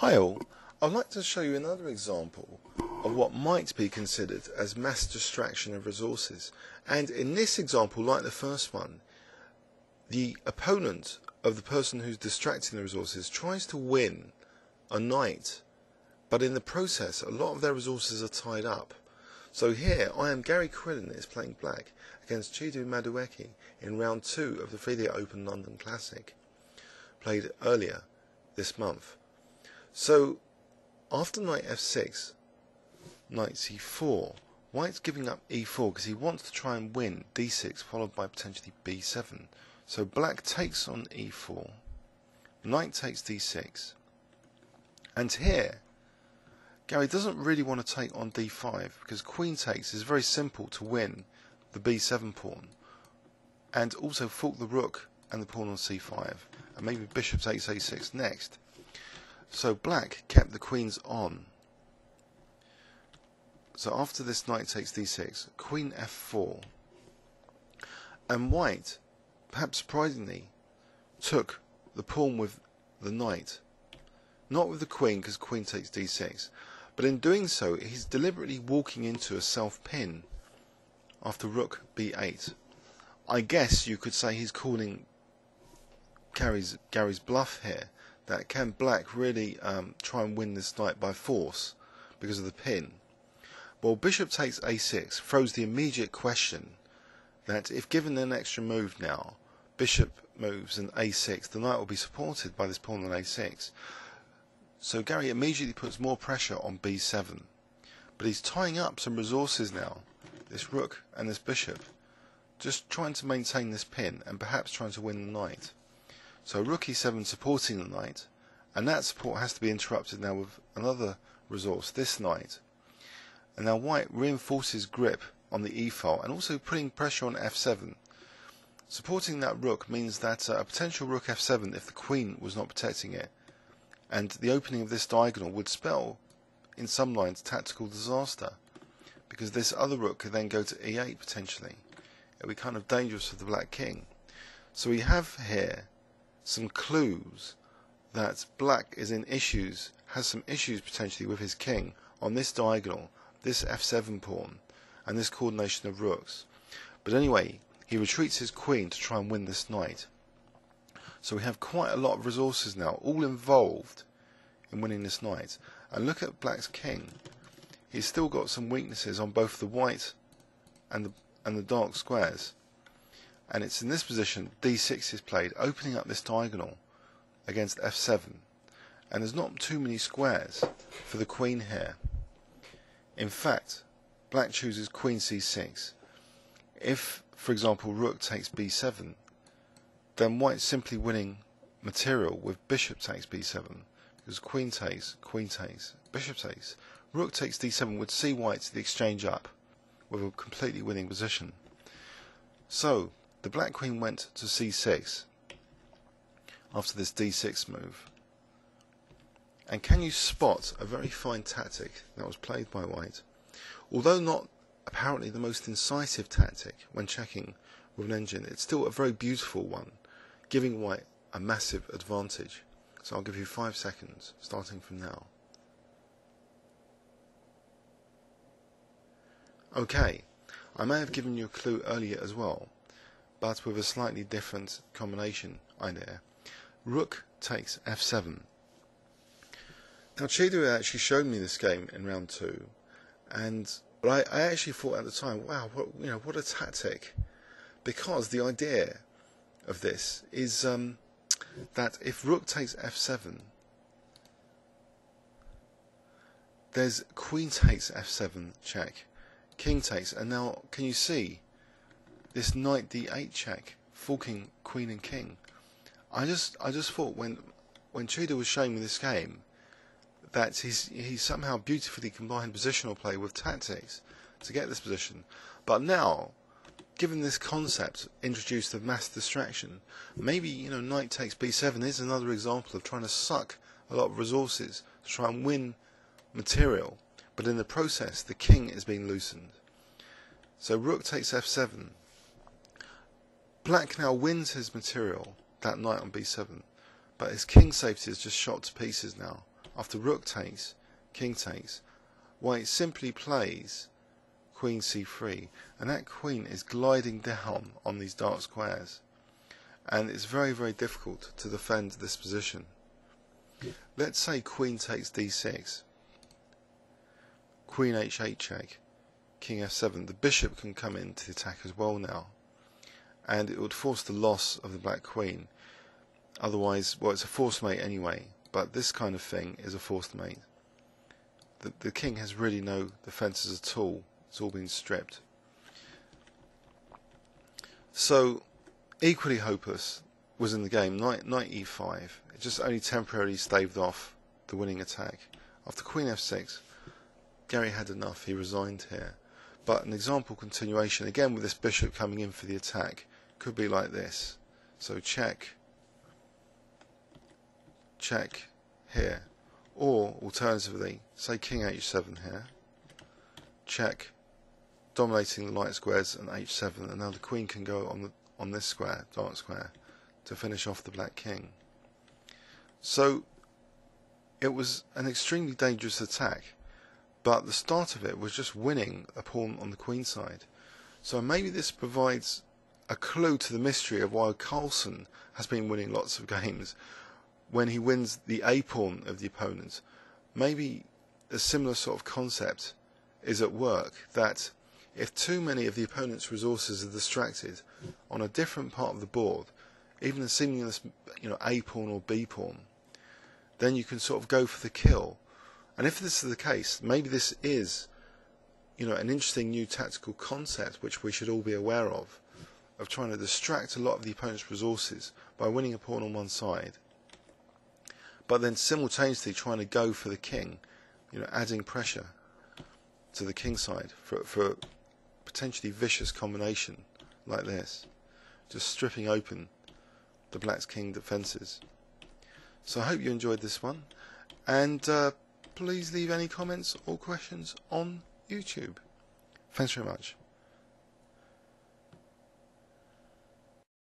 Hi all, I'd like to show you another example of what might be considered as mass distraction of resources. And in this example, like the first one, the opponent of the person who's distracting the resources tries to win a knight, but in the process a lot of their resources are tied up. So here I am, Gary Quillen is playing black against Chidu Madueke in round 2 of the FIDE Open London Classic, played earlier this month. So after knight f6, knight c4, white's giving up e4 because he wants to try and win d6 followed by potentially b7. So black takes on e4, knight takes d6, and here Gary doesn't really want to take on d5 because queen takes is very simple to win the b7 pawn and also fork the rook and the pawn on c5, and maybe bishop takes a6 next. So black kept the queens on. So after this knight takes d6, queen f4, and white, perhaps surprisingly, took the pawn with the knight, not with the queen because queen takes d6, but in doing so he's deliberately walking into a self-pin after rook b8. I guess you could say he's calling Gary's bluff here, that can black really try and win this knight by force because of the pin. Well, bishop takes a6 throws the immediate question that if given an extra move now, bishop moves and a6, the knight will be supported by this pawn on a6. So Gary immediately puts more pressure on b7, but he's tying up some resources now, this rook and this bishop, just trying to maintain this pin and perhaps trying to win the knight. So rook e7 supporting the knight, and that support has to be interrupted now with another resource, this knight. And now white reinforces grip on the e-file and also putting pressure on f7. Supporting that rook means that a potential rook f7 if the queen was not protecting it, and the opening of this diagonal would spell, in some lines, tactical disaster, because this other rook could then go to e8 potentially. It would be kind of dangerous for the black king. So we have here some clues that black is in issues, has some issues potentially with his king on this diagonal, this f7 pawn, and this coordination of rooks. But anyway, he retreats his queen to try and win this knight. So we have quite a lot of resources now, all involved in winning this knight. And look at black's king. He's still got some weaknesses on both the white and the dark squares. And it's in this position d6 is played, opening up this diagonal against f7, and there's not too many squares for the queen here. In fact, black chooses queen c6. If, for example, rook takes b7, then white's simply winning material with bishop takes b7, because queen takes, bishop takes. Rook takes d7 would see white to the exchange up with a completely winning position. So the black queen went to c6 after this d6 move. And can you spot a very fine tactic that was played by white? Although not apparently the most incisive tactic when checking with an engine, it's still a very beautiful one, giving white a massive advantage. So I'll give you 5 seconds, starting from now. Okay, I may have given you a clue earlier as well, but with a slightly different combination idea. Rook takes f7. Now Chidu actually showed me this game in round 2, and I actually thought at the time, wow, what a tactic, because the idea of this is that if rook takes f7, there's queen takes f7 check, king takes, and now can you see this knight d8 check, forking queen and king? I just thought when Chidu was showing me this game that he somehow beautifully combined positional play with tactics to get this position. But now, given this concept introduced of mass distraction, maybe knight takes b7 is another example of trying to suck a lot of resources to try and win material, but in the process the king is being loosened. So rook takes f7. Black now wins his material, that knight on b7, but his king safety is just shot to pieces now after rook takes, king takes, white simply plays queen c3, and that queen is gliding down on these dark squares, and it's very, very difficult to defend this position. Let's say queen takes d6, queen h8 check, king f7. The bishop can come into the attack as well now, and it would force the loss of the black queen. Otherwise, well, it's a forced mate anyway, but this kind of thing is a forced mate. The king has really no defences at all. It's all been stripped. So, equally hopeless was in the game, knight e5. It just only temporarily staved off the winning attack. After queen f6, Gary had enough, he resigned here. But an example continuation, again with this bishop coming in for the attack, could be like this. So check, check here. Or, alternatively, say king h7 here, check, dominating the light squares and h7, and now the queen can go on this square, dark square, to finish off the black king. So it was an extremely dangerous attack, but the start of it was just winning a pawn on the queen side. So maybe this provides a clue to the mystery of why Carlsen has been winning lots of games when he wins the a pawn of the opponent. Maybe a similar sort of concept is at work, that if too many of the opponent's resources are distracted on a different part of the board, even a seemingly, a pawn or b pawn, then you can sort of go for the kill. And if this is the case, maybe this is, an interesting new tactical concept which we should all be aware of trying to distract a lot of the opponent's resources by winning a pawn on one side, but then simultaneously trying to go for the king, adding pressure to the king side for a potentially vicious combination like this, just stripping open the black's king defences. So I hope you enjoyed this one, and please leave any comments or questions on YouTube. Thanks very much.